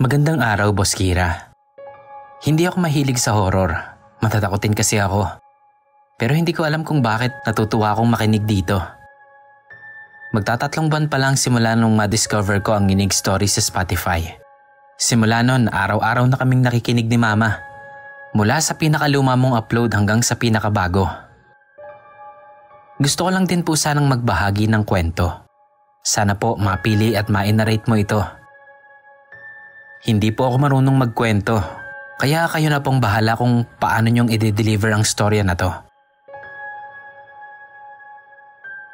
Magandang araw, Boss Kira. Hindi ako mahilig sa horror. Matatakotin kasi ako. Pero hindi ko alam kung bakit natutuwa akong makinig dito. Magtatatlong buwan pa lang simula nung ma-discover ko ang Nginig Story sa Spotify. Simula nun, araw-araw na kaming nakikinig ni Mama. Mula sa pinakaluma mong upload hanggang sa pinakabago. Gusto ko lang din po sanang magbahagi ng kwento. Sana po mapili at ma-narrate mo ito. Hindi po ako marunong magkwento, kaya kayo na pong bahala kung paano niyong i-deliver ang storya na to.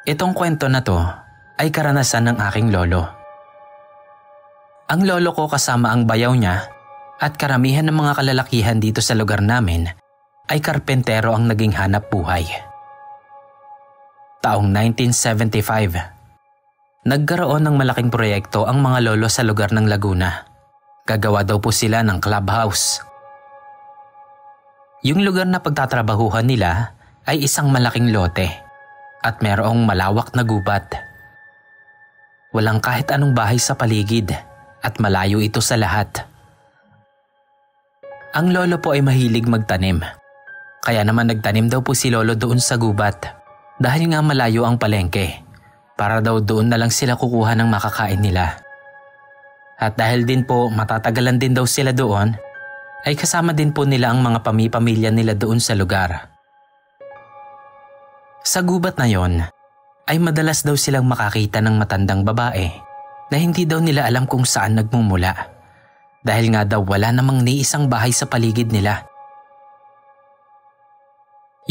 Itong kwento na to ay karanasan ng aking lolo. Ang lolo ko kasama ang bayaw niya at karamihan ng mga kalalakihan dito sa lugar namin ay karpentero ang naging hanap buhay. Taong 1975, nagkaroon ng malaking proyekto ang mga lolo sa lugar ng Laguna. Gagawa daw po sila ng clubhouse. Yung lugar na pagtatrabahuhan nila ay isang malaking lote at merong malawak na gubat. Walang kahit anong bahay sa paligid at malayo ito sa lahat. Ang lolo po ay mahilig magtanim. Kaya naman nagtanim daw po si lolo doon sa gubat dahil nga malayo ang palengke para daw doon na lang sila kukuha ng makakain nila. At dahil din po matatagalan din daw sila doon, ay kasama din po nila ang mga pamilya nila doon sa lugar. Sa gubat na yon, ay madalas daw silang makakita ng matandang babae na hindi daw nila alam kung saan nagmumula. Dahil nga daw wala namang ni isang bahay sa paligid nila.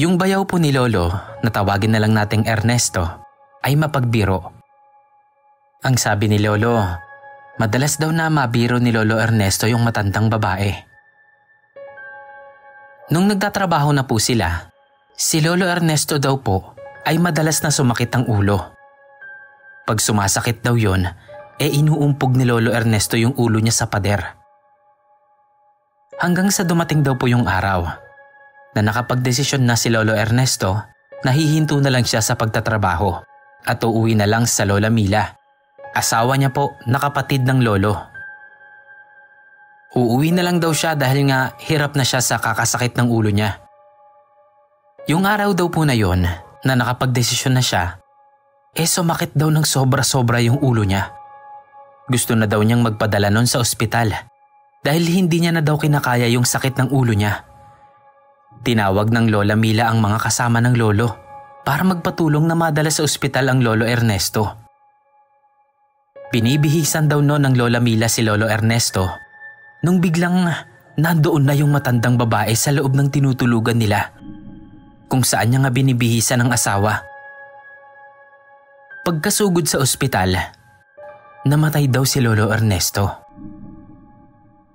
Yung bayaw po ni Lolo, na tawagin na lang nating Ernesto, ay mapagbiro. Ang sabi ni Lolo, madalas daw na mabiro ni Lolo Ernesto yung matandang babae. Nung nagtatrabaho na po sila, si Lolo Ernesto daw po ay madalas na sumakit ang ulo. Pag sumasakit daw yon, inuumpog ni Lolo Ernesto yung ulo niya sa pader. Hanggang sa dumating daw po yung araw na nakapagdesisyon na si Lolo Ernesto na hihinto na lang siya sa pagtatrabaho at uuwi na lang sa Lola Mila. Asawa niya po na kapatid ng lolo. Uuwi na lang daw siya dahil nga hirap na siya sa kakasakit ng ulo niya. Yung araw daw po na yon na nakapagdesisyon na siya, sumakit daw ng sobra-sobra yung ulo niya. Gusto na daw niyang magpadala nun sa ospital dahil hindi niya na daw kinakaya yung sakit ng ulo niya. Tinawag ng Lola Mila ang mga kasama ng lolo para magpatulong na madala sa ospital ang Lolo Ernesto. Binibihisan daw noon ng Lola Mila si Lolo Ernesto nung biglang nandoon na yung matandang babae sa loob ng tinutulugan nila kung saan niya nga binibihisan ang asawa. Pagkasugod sa ospital, namatay daw si Lolo Ernesto.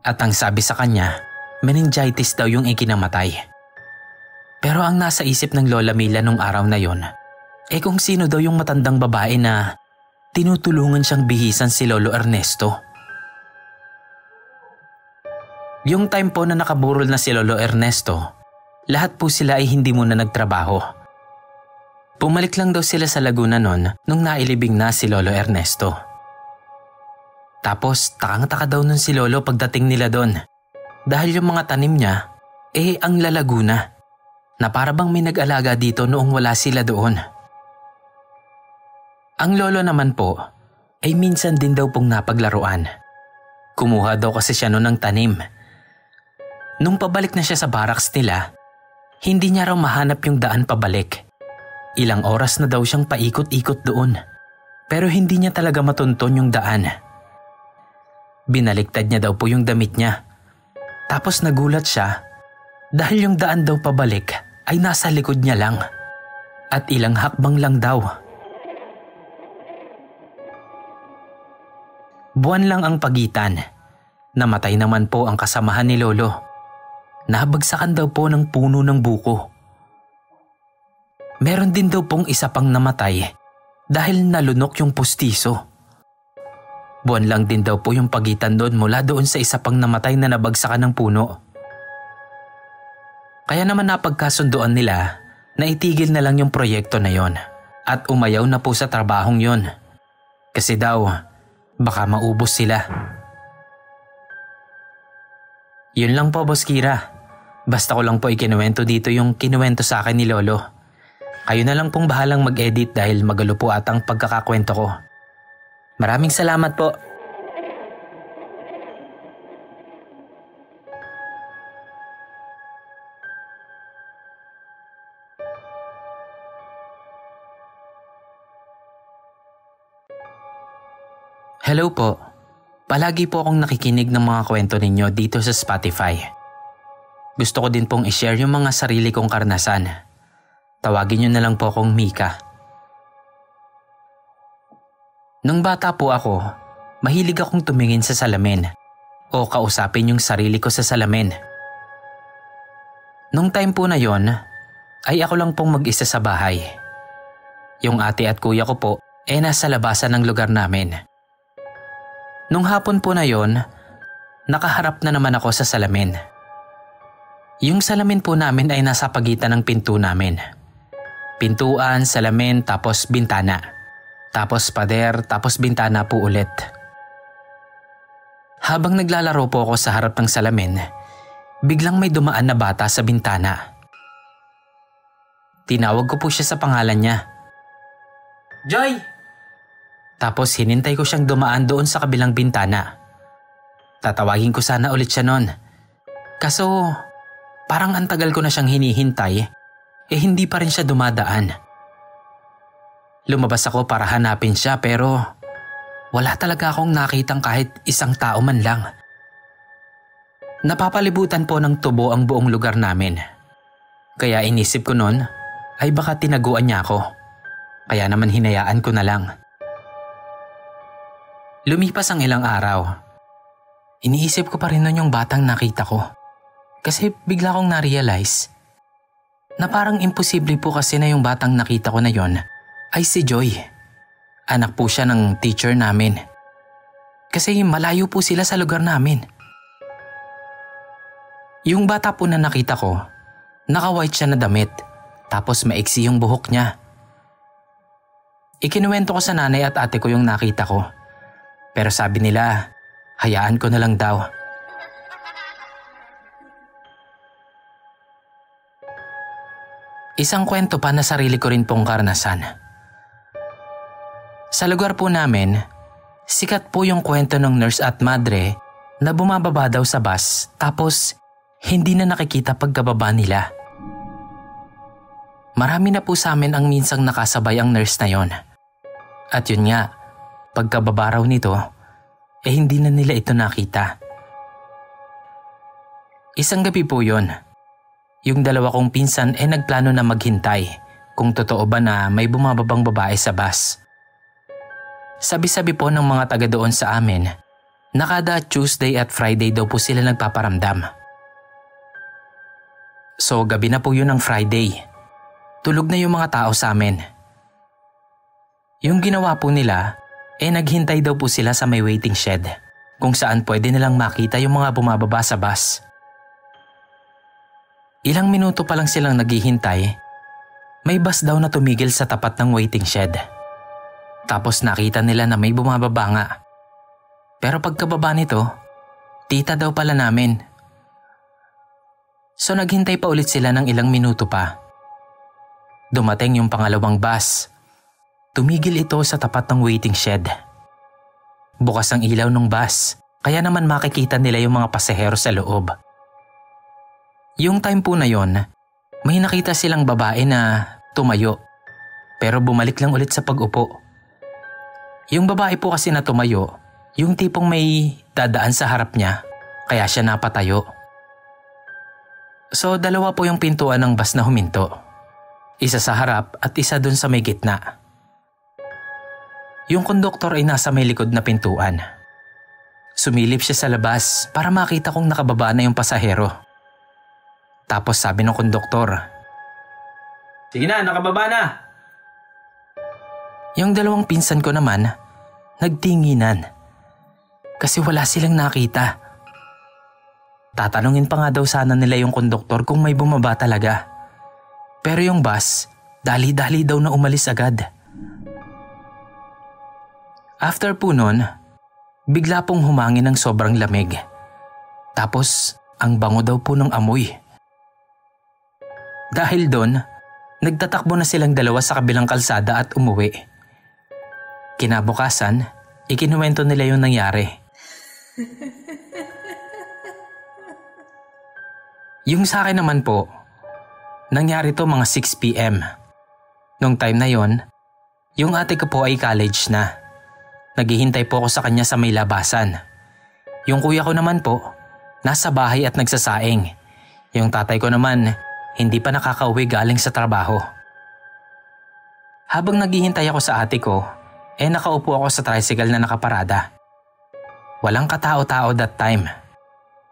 At ang sabi sa kanya, meningitis daw yung ikinamatay. Pero ang nasa isip ng Lola Mila nung araw na yon, kung sino daw yung matandang babae na tinutulungan siyang bihisan si Lolo Ernesto. Yung time po na nakaburol na si Lolo Ernesto, lahat po sila ay hindi muna nagtrabaho. Pumalik lang daw sila sa Laguna nun nung nailibing na si Lolo Ernesto. Tapos takang-taka daw nun si Lolo pagdating nila doon. Dahil yung mga tanim niya, ang lalaguna, na para bang may nag-alaga dito noong wala sila doon. Ang lolo naman po ay minsan din daw pong napaglaruan. Kumuha daw kasi siya noon ng tanim. Nung pabalik na siya sa barracks nila, hindi niya raw mahanap yung daan pabalik. Ilang oras na daw siyang paikot-ikot doon, pero hindi niya talaga matunton yung daan. Binaliktad niya daw po yung damit niya. Tapos nagulat siya dahil yung daan daw pabalik ay nasa likod niya lang at ilang hakbang lang daw. Buwan lang ang pagitan. Namatay naman po ang kasamahan ni Lolo. Nabagsakan daw po ng puno ng buko. Meron din daw pong isa pang namatay dahil nalunok yung pustiso. Buwan lang din daw po yung pagitan doon mula doon sa isa pang namatay na nabagsakan ng puno. Kaya naman napagkasunduan nila na itigil na lang yung proyekto na yon at umayaw na po sa trabahong yon. Kasi daw, baka maubos sila. Yun lang po, Boss Kira. Basta ko lang po ikinuwento dito yung kinuwento sa akin ni Lolo. Kayo na lang pong bahalang mag-edit dahil magulo po atang pagkakakwento ko. Maraming salamat po. Hello po. Palagi po akong nakikinig ng mga kwento ninyo dito sa Spotify. Gusto ko din pong i-share yung mga sarili kong karanasan. Tawagin niyo na lang po akong Mika. Nung bata po ako, mahilig akong tumingin sa salamin o kausapin yung sarili ko sa salamin. Nung time po na yon, ay ako lang pong mag-isa sa bahay. Yung ate at kuya ko po ay nasa labasan ng lugar namin. Nung hapon po na yon, nakaharap na naman ako sa salamin. Yung salamin po namin ay nasa pagitan ng pinto namin. Pintuan, salamin, tapos bintana. Tapos pader, tapos bintana po ulit. Habang naglalaro po ako sa harap ng salamin, biglang may dumaan na bata sa bintana. Tinawag ko po siya sa pangalan niya. Joy! Tapos hinintay ko siyang dumaan doon sa kabilang bintana. Tatawagin ko sana ulit siya noon. Kaso parang ang tagal ko na siyang hinihintay, hindi pa rin siya dumadaan. Lumabas ako para hanapin siya pero wala talaga akong nakitang kahit isang tao man lang. Napapalibutan po ng tubo ang buong lugar namin. Kaya inisip ko noon ay baka tinaguan niya ako. Kaya naman hinayaan ko na lang. Lumipas ang ilang araw. Iniisip ko pa rin noon yung batang nakita ko. Kasi bigla kong na-realize na parang imposible po kasi na yung batang nakita ko na yon ay si Joy. Anak po siya ng teacher namin. Kasi malayo po sila sa lugar namin. Yung bata po na nakita ko, naka-white siya na damit, tapos maiksi yung buhok niya. Ikinuwento ko sa nanay at ate ko yung nakita ko. Pero sabi nila, hayaan ko na lang daw. Isang kwento pa na sarili ko rin pong karanasan. Sa lugar po namin, sikat po yung kwento ng nurse at madre na bumababa daw sa bus tapos hindi na nakikita pagkababa nila. Marami na po sa amin ang minsang nakasabay ang nurse na yon. At yun nga, pagkababa raw nito, hindi na nila ito nakita. Isang gabi po yon. Yung dalawa kong pinsan nagplano na maghintay kung totoo ba na may bumababang babae sa bus. Sabi-sabi po ng mga taga doon sa amin na kada Tuesday at Friday daw po sila nagpaparamdam. So gabi na po yun ng Friday. Tulog na yung mga tao sa amin. Yung ginawa po nila, naghintay daw po sila sa may waiting shed kung saan pwede nilang makita yung mga bumababa sa bus. Ilang minuto pa lang silang naghihintay, may bus daw na tumigil sa tapat ng waiting shed. Tapos nakita nila na may bumababa nga. Pero pagkababa nito, tita daw pala namin. So naghintay pa ulit sila ng ilang minuto pa. Dumating yung pangalawang bus. Tumigil ito sa tapat ng waiting shed. Bukas ang ilaw ng bus, kaya naman makikita nila yung mga pasahero sa loob. Yung time po na yon, may nakita silang babae na tumayo, pero bumalik lang ulit sa pag-upo. Yung babae po kasi na tumayo, yung tipong may dadaan sa harap niya, kaya siya napatayo. So dalawa po yung pintuan ng bus na huminto. Isa sa harap at isa dun sa may gitna. Yung konduktor ay nasa may likod na pintuan. Sumilip siya sa labas para makita kung nakababa na yung pasahero. Tapos sabi ng konduktor, "Sige na, nakababa na." Yung dalawang pinsan ko naman, nagtinginan. Kasi wala silang nakita. Tatanungin pa nga daw sana nila yung konduktor kung may bumaba talaga. Pero yung bus, dali-dali daw na umalis agad. After po nun, bigla pong humangin ng sobrang lamig. Tapos Ang bango daw po ng amoy. Dahil doon, nagtatakbo na silang dalawa sa kabilang kalsada at umuwi. Kinabukasan, ikinuwento nila yung nangyari. Yung sa akin naman po, nangyari to mga 6 p.m. Nung time na yon, yung ate ko po ay college na. Naghihintay po ako sa kanya sa may labasan. Yung kuya ko naman po, nasa bahay at nagsasaing. Yung tatay ko naman, hindi pa nakakauwi galing sa trabaho. Habang naghihintay ako sa ate ko, nakaupo ako sa tricycle na nakaparada. Walang katao-tao that time.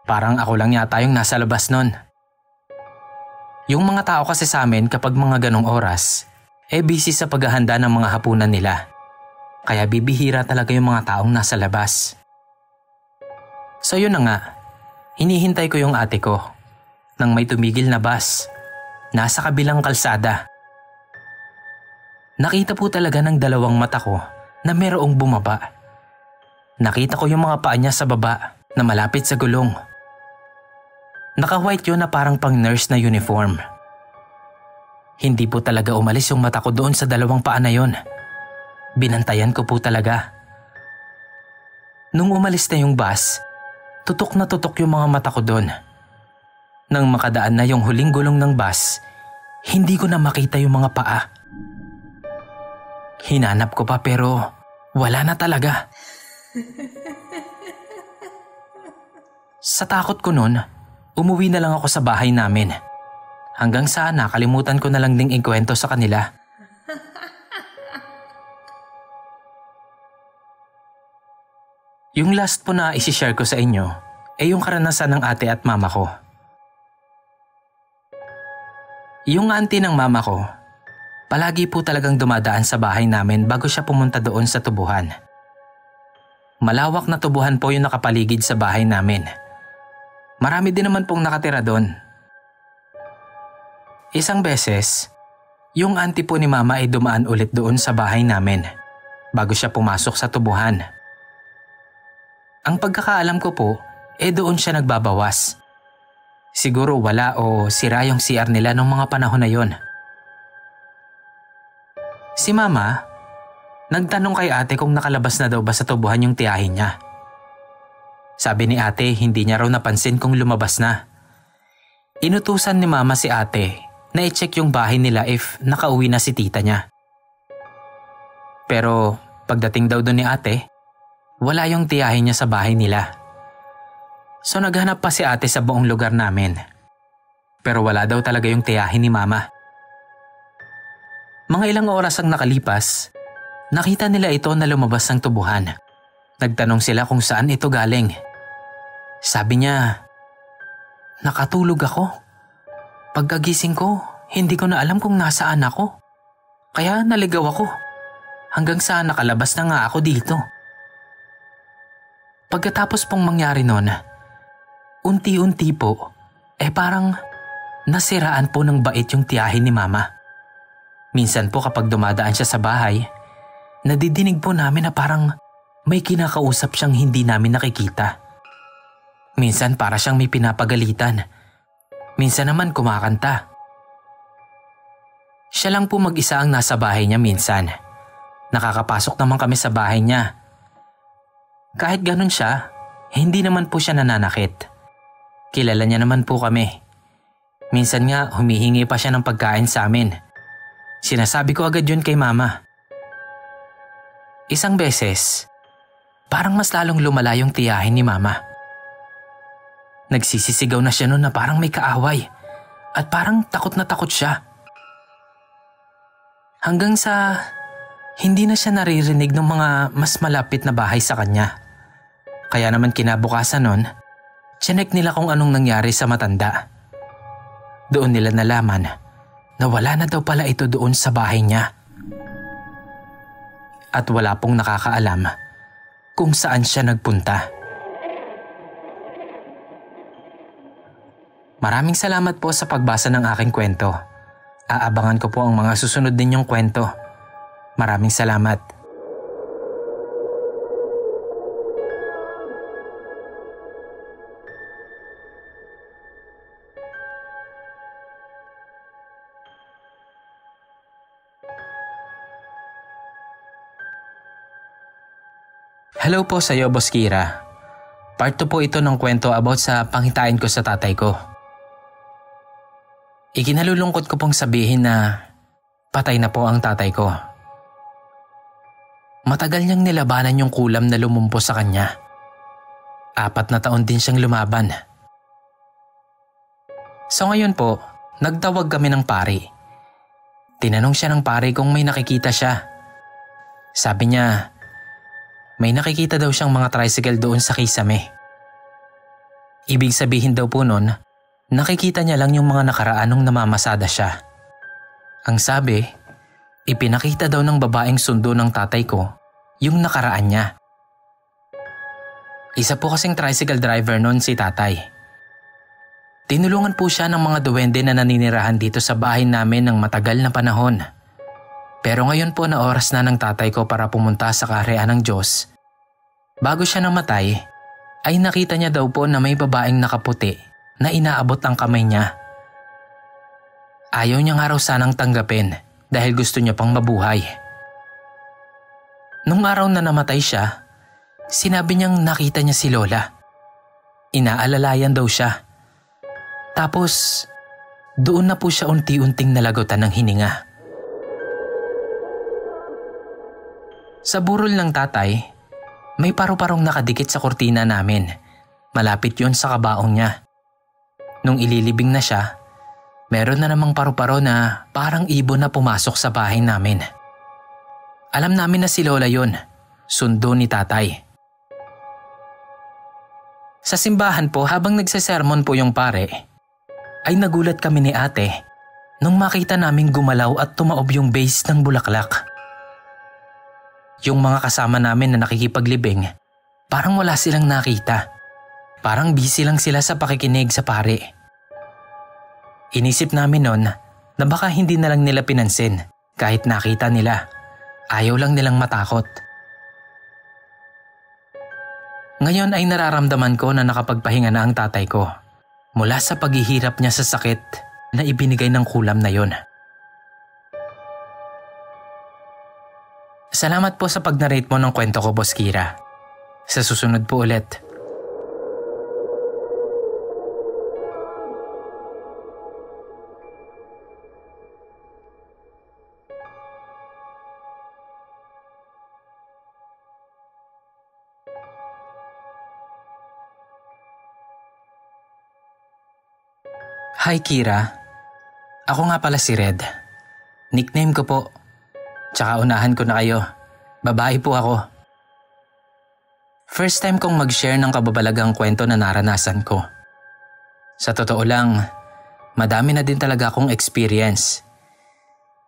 Parang ako lang yata yung nasa labas nun. Yung mga tao kasi sa amin kapag mga ganong oras, busy sa paghahanda ng mga hapunan nila. Kaya bibihira talaga yung mga taong nasa labas. So yun na nga, hinihintay ko yung ate ko. Nang may tumigil na bus, nasa kabilang kalsada. Nakita po talaga ng dalawang mata ko na merong bumaba. Nakita ko yung mga paa niya sa baba na malapit sa gulong. Naka-white yun na parang pang nurse na uniform. Hindi po talaga umalis yung mata ko doon sa dalawang paa na yun. Binantayan ko po talaga. Nung umalis na yung bus, tutok na tutok yung mga mata ko doon. Nang makadaan na yung huling gulong ng bus, hindi ko na makita yung mga paa. Hinanap ko pa pero wala na talaga. Sa takot ko nun, umuwi na lang ako sa bahay namin. Hanggang sa nakalimutan ko na lang ding ikwento sa kanila. Yung last po na isi-share ko sa inyo ay yung karanasan ng ate at mama ko. Yung auntie ng mama ko, palagi po talagang dumadaan sa bahay namin bago siya pumunta doon sa tubuhan. Malawak na tubuhan po yung nakapaligid sa bahay namin. Marami din naman pong nakatira doon. Isang beses, yung auntie po ni mama ay dumaan ulit doon sa bahay namin bago siya pumasok sa tubuhan. Ang pagkakaalam ko po, doon siya nagbabawas. Siguro wala o sira yung CR nila nung mga panahon na yon. Si mama, nagtanong kay ate kung nakalabas na daw ba sa tubuhan yung tiyahin niya. Sabi ni ate hindi niya raw napansin kung lumabas na. Inutusan ni mama si ate na i-check yung bahay nila if nakauwi na si tita niya. Pero pagdating daw doon ni ate, wala yung tiyahin niya sa bahay nila. So naghanap pa si ate sa buong lugar namin. Pero wala daw talaga yung tiyahin ni mama. Mga ilang oras ang nakalipas, nakita nila ito na lumabas ng tubuhan. Nagtanong sila kung saan ito galing. Sabi niya, nakatulog ako. Pagkagising ko, hindi ko na alam kung nasaan ako. Kaya naligaw ako. Hanggang sa nakalabas na nga ako dito. Pagkatapos pong mangyari nun, unti-unti po, parang nasiraan po ng bait yung tiyahin ni mama. Minsan po kapag dumadaan siya sa bahay, nadidinig po namin na parang may kinakausap siyang hindi namin nakikita. Minsan para siyang may pinapagalitan. Minsan naman kumakanta. Siya lang po mag-isa ang nasa bahay niya minsan. Nakakapasok naman kami sa bahay niya. Kahit ganun siya, hindi naman po siya nananakit. Kilala niya naman po kami. Minsan nga humihingi pa siya ng pagkain sa amin. Sinasabi ko agad yun kay mama. Isang beses, parang mas lalong lumala yung tiyahin ni mama. Nagsisisigaw na siya noon na parang may kaaway at parang takot na takot siya. Hanggang sa hindi na siya naririnig ng mga mas malapit na bahay sa kanya. Kaya naman kinabukasan nun, chinek nila kung anong nangyari sa matanda. Doon nila nalaman na wala na daw pala ito doon sa bahay niya. At wala pong nakakaalam kung saan siya nagpunta. Maraming salamat po sa pagbasa ng aking kwento. Aabangan ko po ang mga susunod ninyong kwento. Maraming salamat. Hello po sa iyo, Boss Kira. Part 2 po ito ng kwento about sa panghitain ko sa tatay ko. Ikinalulungkot ko pong sabihin na patay na po ang tatay ko. Matagal niyang nilabanan yung kulam na lumumpo sa kanya. 4 na taon din siyang lumaban. So ngayon po, nagtawag kami ng pari. Tinanong siya ng pari kung may nakikita siya. Sabi niya, may nakikita daw siyang mga tricycle doon sa kisame. Ibig sabihin daw po nun, nakikita niya lang yung mga nakaraan nung namamasada siya. Ang sabi, ipinakita daw ng babaeng sundo ng tatay ko yung nakaraan niya. Isa po kasing tricycle driver noon si tatay. Tinulungan po siya ng mga duwende na naninirahan dito sa bahay namin ng matagal na panahon. Pero ngayon po na oras na ng tatay ko para pumunta sa kaharian ng Diyos. Bago siya namatay, ay nakita niya daw po na may babaeng nakaputi na inaabot ang kamay niya. Ayaw niya nga raw sanang tanggapin dahil gusto niya pang mabuhay. Nung araw na namatay siya, sinabi niyang nakita niya si Lola. Inaalalayan daw siya. Tapos, doon na po siya unti-unting nalagutan ng hininga. Sa burol ng tatay, may paru-parong nakadikit sa kurtina namin. Malapit yon sa kabaong niya. Nung ililibing na siya, meron na namang paru-paro na parang ibon na pumasok sa bahay namin. Alam namin na si Lola yon, sundo ni tatay. Sa simbahan po habang nagsesermon po yung pare, ay nagulat kami ni ate nung makita naming gumalaw at tumaob yung base ng bulaklak. Yung mga kasama namin na nakikipaglibing, parang wala silang nakita. Parang busy lang sila sa pakikinig sa pare. Inisip namin nun na baka hindi na lang nila pinansin kahit nakita nila. Ayaw lang nilang matakot. Ngayon ay nararamdaman ko na nakapagpahinga na ang tatay ko mula sa paghihirap niya sa sakit na ibinigay ng kulam na yon. Salamat po sa pag-narrate mo ng kwento ko, Boss Kira. Sa susunod po ulit. Hi Kira. Ako nga pala si Red. Nickname ko po. Tsaka unahan ko na kayo. Babae po ako. First time kong mag-share ng kababalagang kwento na naranasan ko. Sa totoo lang, madami na din talaga akong experience.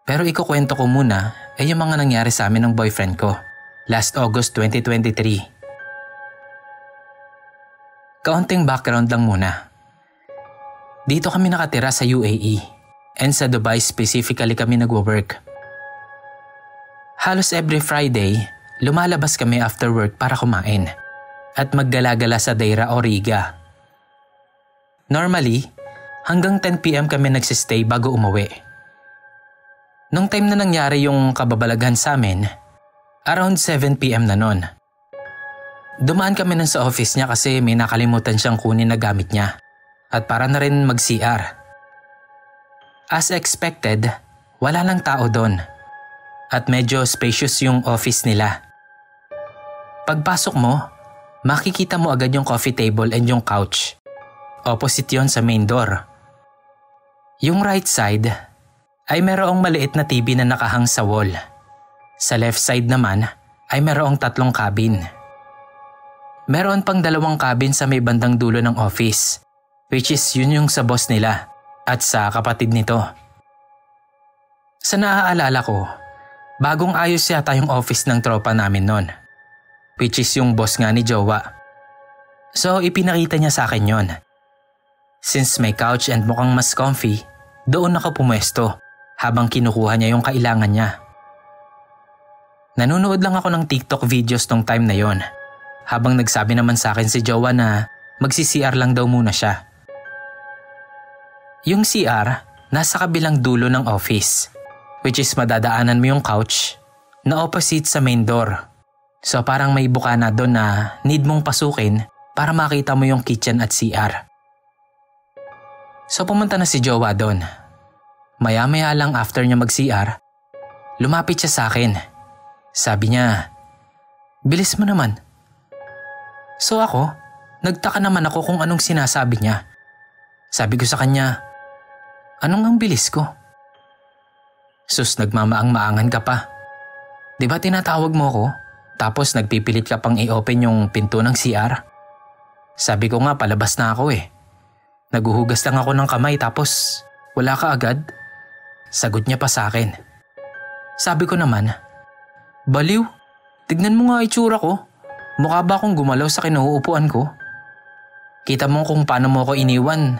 Pero ikukwento ko muna ay yung mga nangyari sa amin ng boyfriend ko last August 2023. Kaunting background lang muna. Dito kami nakatira sa UAE and sa Dubai specifically kami nagwo-work. Halos every Friday, lumalabas kami after work para kumain at maggala-gala sa Deira o Riga. Normally, hanggang 10 PM kami nagsistay bago umuwi. Nung time na nangyari yung kababalaghan sa amin, around 7 PM na nun. Dumaan kami nun sa office niya kasi may nakalimutan siyang kunin na gamit niya at para na rin mag-CR. As expected, wala lang tao doon. At medyo spacious yung office nila. Pagpasok mo, makikita mo agad yung coffee table and yung couch. Opposite yon sa main door. Yung right side ay merong maliit na TV na nakahang sa wall. Sa left side naman ay merong 3 cabin. Meron pang 2 cabin sa may bandang dulo ng office, which is yun yung sa boss nila at sa kapatid nito. Sa naaalala ko, bagong ayos yata yung office ng tropa namin nun, which is yung boss nga ni Jowa. So ipinakita niya sa akin yon. Since may couch and mukhang mas comfy, doon ako pumwesto habang kinukuha niya yung kailangan niya. Nanonood lang ako ng TikTok videos nung time na yon, habang nagsabi naman sa akin si Jowa na magsi-CR lang daw muna siya. Yung CR nasa kabilang dulo ng office, which is madadaanan mo yung couch na opposite sa main door. So parang may bukana doon na need mong pasukin para makita mo yung kitchen at CR. So pumunta na si Jowa doon. Maya-maya lang after niya mag-CR, lumapit siya sa akin. Sabi niya, "Bilis mo naman." So ako, nagtaka naman ako kung anong sinasabi niya. Sabi ko sa kanya, "Anong ang bilis ko?" "Sus, nagmamaang-maangan ka pa. Di ba tinatawag mo ko? Tapos nagpipilit ka pang i-open yung pinto ng CR? Sabi ko nga palabas na ako eh. Naguhugas lang ako ng kamay tapos wala ka agad." Sagot niya pa sa akin. Sabi ko naman, "Baliw, tignan mo nga itsura ko. Mukha ba akong gumalaw sa kinuupuan ko? Kita mo kung paano mo ako iniwan,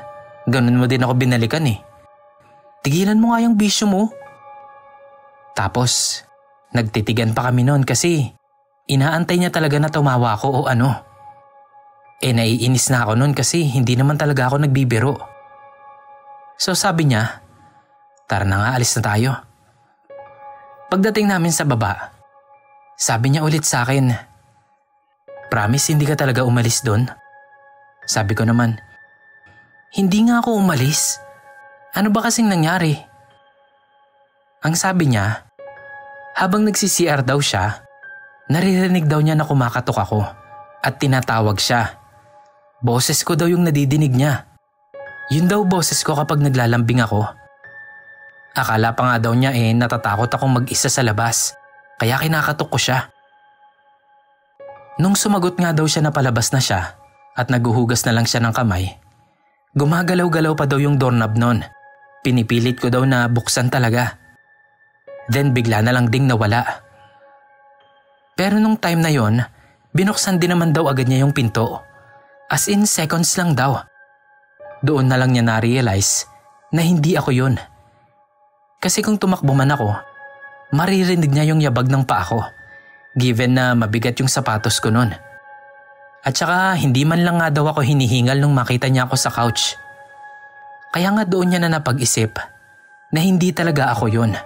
ganun mo din ako binalikan eh. Tigilan mo nga yung bisyo mo." Tapos, nagtitigan pa kami noon kasi inaantay niya talaga na tumawa ako o ano. Naiinis na ako noon kasi hindi naman talaga ako nagbibiro. So sabi niya, "Tara na nga, alis na tayo." Pagdating namin sa baba, sabi niya ulit sa akin, "Promise hindi ka talaga umalis doon?" Sabi ko naman, "Hindi nga ako umalis. Ano ba kasing nangyari?" Ang sabi niya, habang nagsi-CR daw siya, naririnig daw niya na kumakatok ako at tinatawag siya. Boses ko daw yung nadidinig niya. Yun daw boses ko kapag naglalambing ako. Akala pa nga daw niya natatakot akong mag-isa sa labas, kaya kinakatok ko siya. Nung sumagot nga daw siya na palabas na siya at naguhugas na lang siya ng kamay, gumagalaw-galaw pa daw yung doorknob nun. Pinipilit ko daw na buksan talaga. Then bigla na lang ding nawala. Pero nung time na yon, binuksan din naman daw agad niya yung pinto. As in seconds lang daw. Doon na lang niya na-realize na hindi ako yun. Kasi kung tumakbo man ako, maririnig niya yung yabag ng paa ko, given na mabigat yung sapatos ko nun. At saka hindi man lang nga daw ako hinihingal nung makita niya ako sa couch. Kaya nga doon niya na napag-isip na hindi talaga ako yun.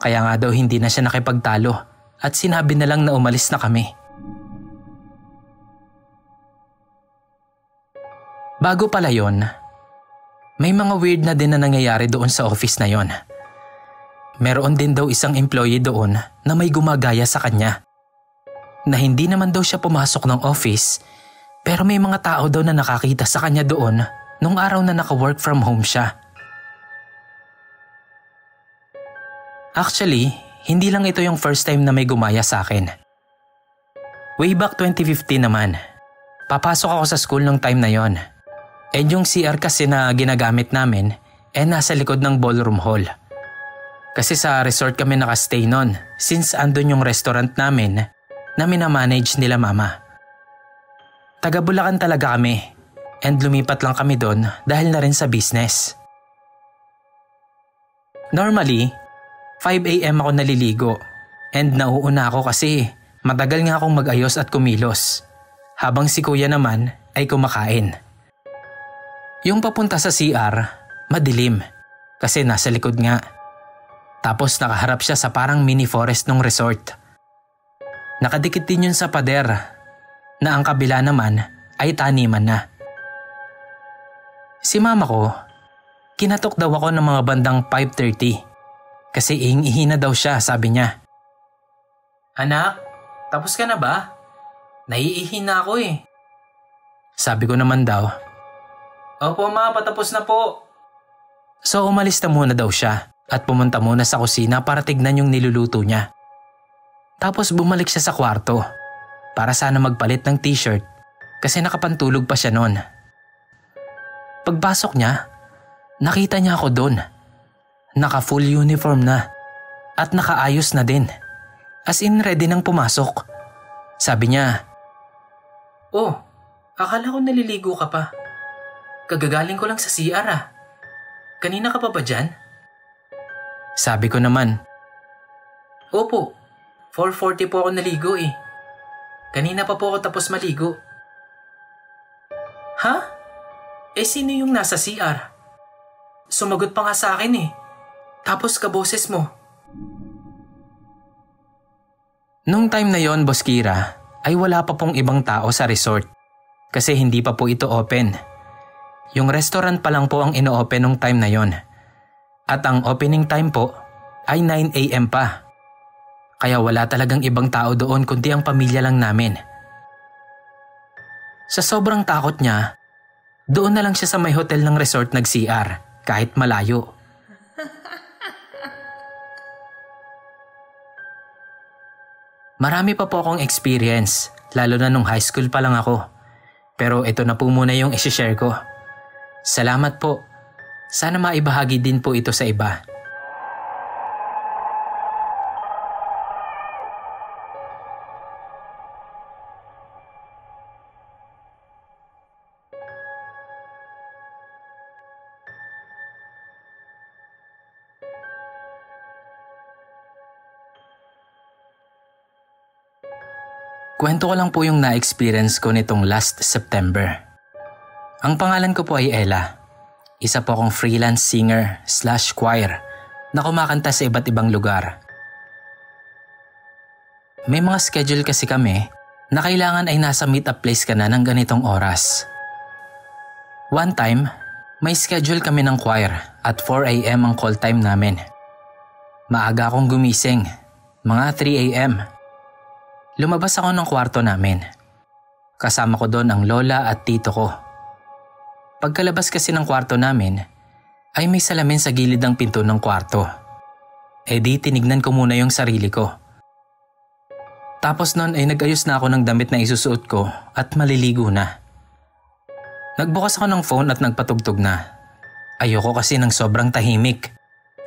Kaya nga daw hindi na siya nakipagtalo at sinabi na lang na umalis na kami. Bago pala yon, may mga weird na din na nangyayari doon sa office na yon. Meron din daw isang employee doon na may gumagaya sa kanya. Na hindi naman daw siya pumasok ng office, pero may mga tao daw na nakakita sa kanya doon nung araw na naka-work from home siya. Actually, hindi lang ito yung first time na may gumaya sa akin. Way back 2015 naman, papasok ako sa school nung time na yon. And yung CR kasi na ginagamit namin nasa likod ng ballroom hall. Kasi sa resort kami nakastay nun since andun yung restaurant namin na minamanage nila mama. Taga Bulacan talaga kami and lumipat lang kami doon dahil na rin sa business. Normally, 5 AM ako naliligo and nauuna ako kasi matagal nga akong mag-ayos at kumilos habang si kuya naman ay kumakain. Yung papunta sa CR, madilim kasi nasa likod nga. Tapos nakaharap siya sa parang mini forest ng resort. Nakadikit din yun sa pader na ang kabila naman ay taniman na. Si mama ko, kinatok daw ako ng mga bandang 5:30 kasi ihi na daw siya, sabi niya. "Anak, tapos ka na ba? Naiihi na ako eh." Sabi ko naman daw, "Opo ma, patapos na po." So umalis na muna daw siya at pumunta muna sa kusina para tignan yung niluluto niya. Tapos bumalik siya sa kwarto para sana magpalit ng t-shirt kasi nakapantulog pa siya noon. Pagpasok niya, nakita niya ako doon. Naka full uniform na at nakaayos na din. As in ready nang pumasok. Sabi niya, "Oh, akala ko naliligo ka pa. Kagagaling ko lang sa CR ah. Kanina ka pa ba dyan?" Sabi ko naman, "Opo, 4:40 po ako naligo eh. Kanina pa po ako tapos maligo." "Ha? Sino yung nasa CR? Sumagot pa nga sa akin eh. Tapos kaboses mo." Nung time na yon, Boss Kira, ay wala pa pong ibang tao sa resort kasi hindi pa po ito open. Yung restaurant pa lang po ang ino-open nung time na yon. At ang opening time po ay 9 AM pa. Kaya wala talagang ibang tao doon kundi ang pamilya lang namin. Sa sobrang takot niya, doon na lang siya sa may hotel ng resort nag-CR kahit malayo. Marami pa po akong experience, lalo na nung high school pa lang ako. Pero ito na po muna yung isi-share ko. Salamat po. Sana maibahagi din po ito sa iba. Kwento ko lang po yung na-experience ko nitong last September. Ang pangalan ko po ay Ella. Isa po akong freelance singer/choir na kumakanta sa iba't ibang lugar. May mga schedule kasi kami na kailangan ay nasa meet-up place ka na ng ganitong oras. One time, may schedule kami ng choir at 4 AM ang call time namin. Maaga akong gumising, mga 3 AM. Lumabas ako ng kwarto namin. Kasama ko doon ang lola at tito ko. Pagkalabas kasi ng kwarto namin, ay may salamin sa gilid ng pinto ng kwarto. E di tinignan ko muna yung sarili ko. Tapos noon ay nag-ayos na ako ng damit na isusuot ko at maliligo na. Nagbukas ako ng phone at nagpatugtog na. Ayoko kasi ng sobrang tahimik.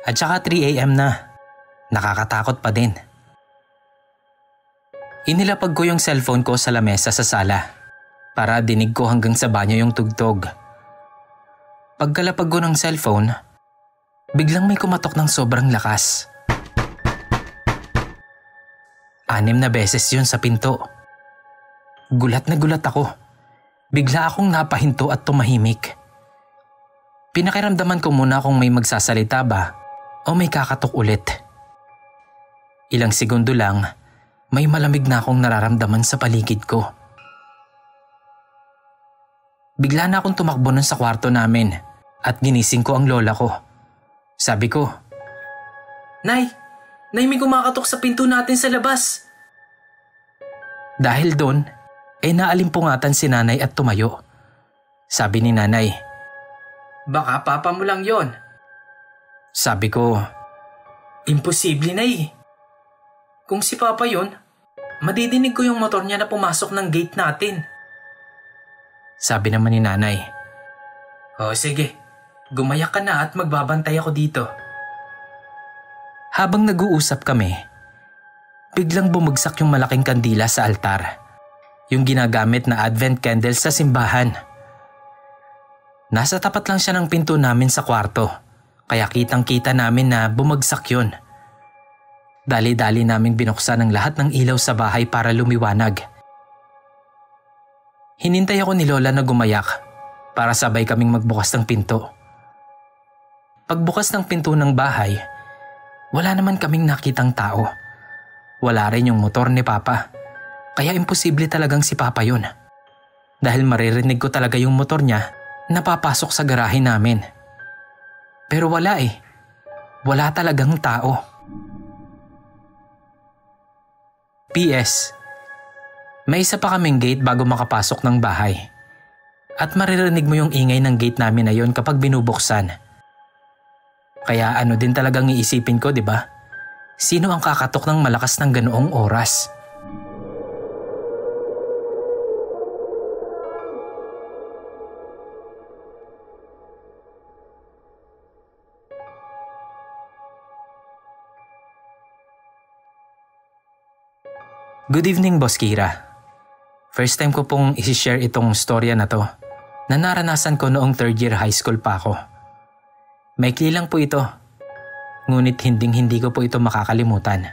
At saka 3 AM na. Nakakatakot pa din. Inilapag ko yung cellphone ko sa lamesa sa sala para dinig ko hanggang sa banyo yung tugtog. Pagkalapag ko ng cellphone, biglang may kumatok ng sobrang lakas. 6 na beses yun sa pinto. Gulat na gulat ako. Bigla akong napahinto at tumahimik. Pinakiramdaman ko muna kung may magsasalita ba o may kakatok ulit. Ilang segundo lang, may malamig na akong nararamdaman sa paligid ko. Bigla na akong tumakbo nun sa kwarto namin at ginising ko ang lola ko. Sabi ko, Nay, may kumakatok sa pinto natin sa labas. Dahil doon, naalimpungatan si nanay at tumayo. Sabi ni nanay, Baka papa mo lang yon. Sabi ko, Imposible, Nay. Kung si papa yon, madidinig ko yung motor niya na pumasok ng gate natin. Sabi naman ni nanay, O sige, gumayak ka na at magbabantay ako dito. Habang nag-uusap kami, biglang bumagsak yung malaking kandila sa altar. Yung ginagamit na advent candle sa simbahan. Nasa tapat lang siya ng pinto namin sa kwarto, kaya kitang-kita namin na bumagsak yun. Dali-dali naming binuksan ang lahat ng ilaw sa bahay para lumiwanag. Hinintay ako ni Lola na gumayak para sabay kaming magbukas ng pinto. Pagbukas ng pinto ng bahay, wala naman kaming nakitang tao. Wala rin yung motor ni Papa, kaya imposible talagang si Papa yun. Dahil maririnig ko talaga yung motor niya na papasok sa garahe namin. Pero wala wala talagang tao. PS, may isa pa kaming gate bago makapasok ng bahay. At maririnig mo yung ingay ng gate namin na yon kapag binubuksan. Kaya ano din talagang iisipin ko, di ba? Sino ang kakatok ng malakas ng ganoong oras? Good evening, Boss Kira. First time ko pong isi-share itong storya na to na naranasan ko noong 3rd year high school pa ako. Maikli lang po ito, ngunit hinding-hindi ko po ito makakalimutan.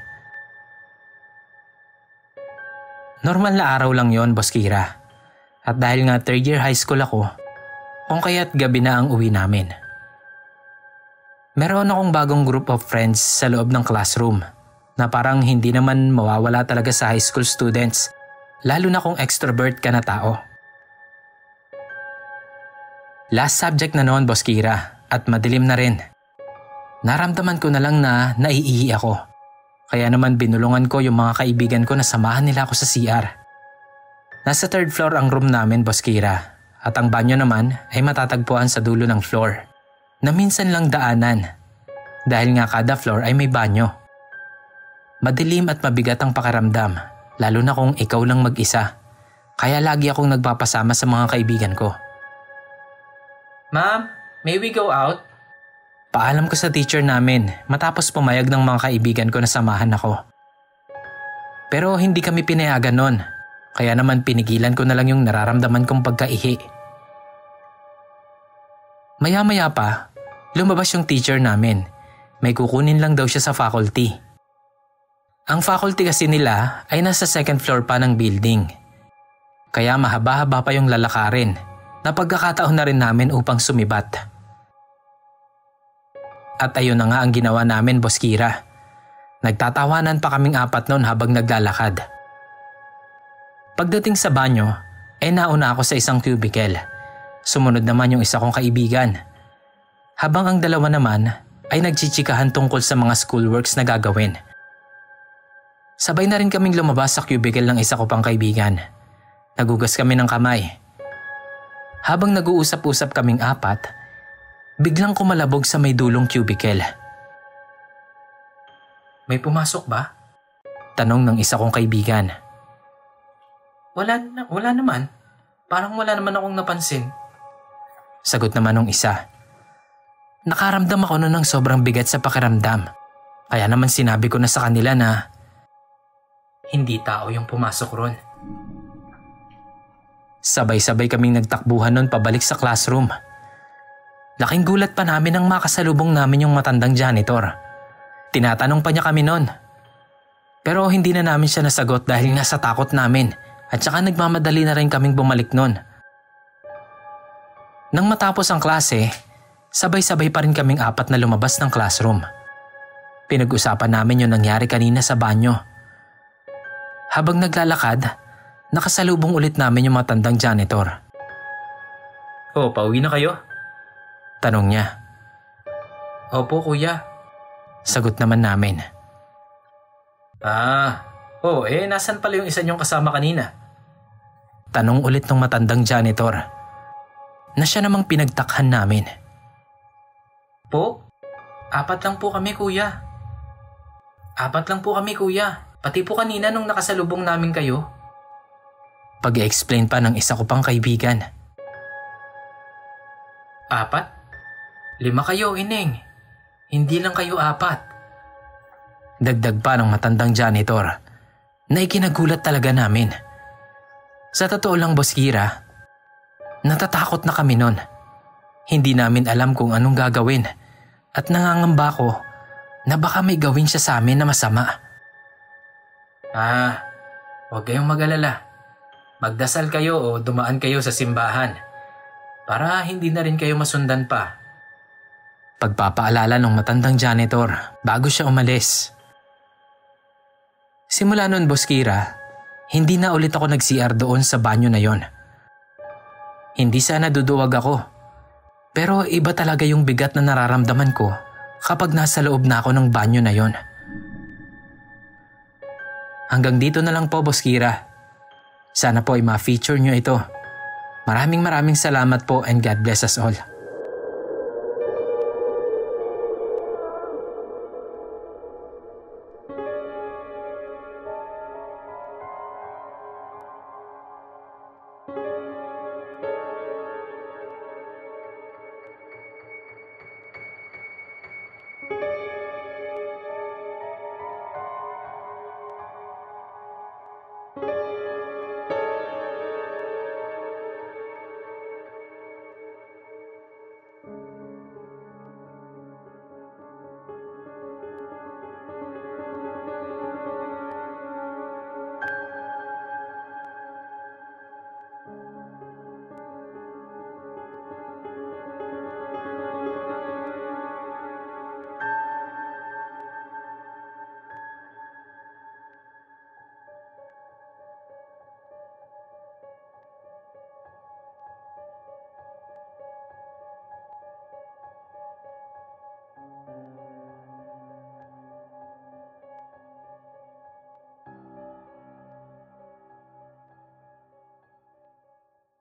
Normal na araw lang yon, Boss Kira. At dahil nga 3rd year high school ako, kung kaya't gabi na ang uwi namin. Meron akong bagong group of friends sa loob ng classroom na parang hindi naman mawawala talaga sa high school students, lalo na kung extrovert ka na tao. Last subject na noon, Boss Kira, at madilim na rin. Naramdaman ko na lang na naiihi ako. Kaya naman binulungan ko yung mga kaibigan ko na samahan nila ako sa CR. Nasa 3rd floor ang room namin, Boss Kira, at ang banyo naman ay matatagpuan sa dulo ng floor, na minsan lang daanan, dahil nga kada floor ay may banyo. Madilim at mabigat ang pakiramdam, lalo na kung ikaw lang mag-isa, kaya lagi akong nagpapasama sa mga kaibigan ko. "Ma'am, may we go out?" Paalam ko sa teacher namin matapos pumayag ng mga kaibigan ko na samahan ako. Pero hindi kami pinayagan nun, kaya naman pinigilan ko na lang yung nararamdaman kong pagkaihi. Maya-maya pa, lumabas yung teacher namin. May kukunin lang daw siya sa faculty. Ang faculty kasi nila ay nasa 2nd floor pa ng building. Kaya mahaba-haba pa yung lalakarin na pagkakataon na rin namin upang sumibat. At ayun na nga ang ginawa namin, Boss Kira. Nagtatawanan pa kaming 4 noon habang naglalakad. Pagdating sa banyo, nauna ako sa isang cubicle. Sumunod naman yung isa kong kaibigan. Habang ang dalawa naman ay nagchichikahan tungkol sa mga schoolworks na gagawin. Sabay na rin kaming lumabas sa cubicle ng isa ko pang kaibigan. Nagugas kami ng kamay. Habang nag-uusap-usap kaming 4, biglang kumalabog sa may dulong cubicle. "May pumasok ba?" tanong ng isa kong kaibigan. Wala naman. Parang wala naman akong napansin." Sagot naman ng isa. Nakaramdam ako nun ng sobrang bigat sa pakiramdam. Kaya naman sinabi ko na sa kanila na hindi tao yung pumasok ron. Sabay-sabay kaming nagtakbuhan nun pabalik sa classroom. Laking gulat pa namin nang makasalubong namin yung matandang janitor. Tinatanong pa niya kami nun. Pero hindi na namin siya nasagot dahil nga sa takot namin at saka nagmamadali na rin kaming bumalik nun. Nang matapos ang klase, sabay-sabay pa rin kaming 4 na lumabas ng classroom. Pinag-usapan namin yung nangyari kanina sa banyo. Habang naglalakad, nakasalubong ulit namin yung matandang janitor. "Oh, pauwi na kayo?" tanong niya. "Opo, kuya." Sagot naman namin. Nasan pala yung isa niyong kasama kanina?" Tanong ulit ng matandang janitor, na siya namang pinagtakhan namin. "Po, 4 lang po kami, kuya. 4 lang po kami, kuya. Pati po kanina nung nakasalubong namin kayo." Pag-i-explain pa ng isa ko pang kaibigan. 4? 5 kayo, Ineng. Hindi lang kayo 4. Dagdag pa ng matandang janitor na ikinagulat talaga namin. Sa totoo lang, Boss Kira, natatakot na kami nun. Hindi namin alam kung anong gagawin at nangangamba ko na baka may gawin siya sa amin na masama. Huwag kayong mag-alala. Magdasal kayo o dumaan kayo sa simbahan para hindi na rin kayo masundan pa. Pagpapaalala ng matandang janitor bago siya umalis. Simula nun, Boss Kira, hindi na ulit ako nag-CR doon sa banyo na yon. Hindi sana duduwag ako, pero iba talaga yung bigat na nararamdaman ko kapag nasa loob na ako ng banyo na yon. Hanggang dito na lang po, Boss Kira. Sana po ay ma-feature nyo ito. Maraming salamat po and God bless us all.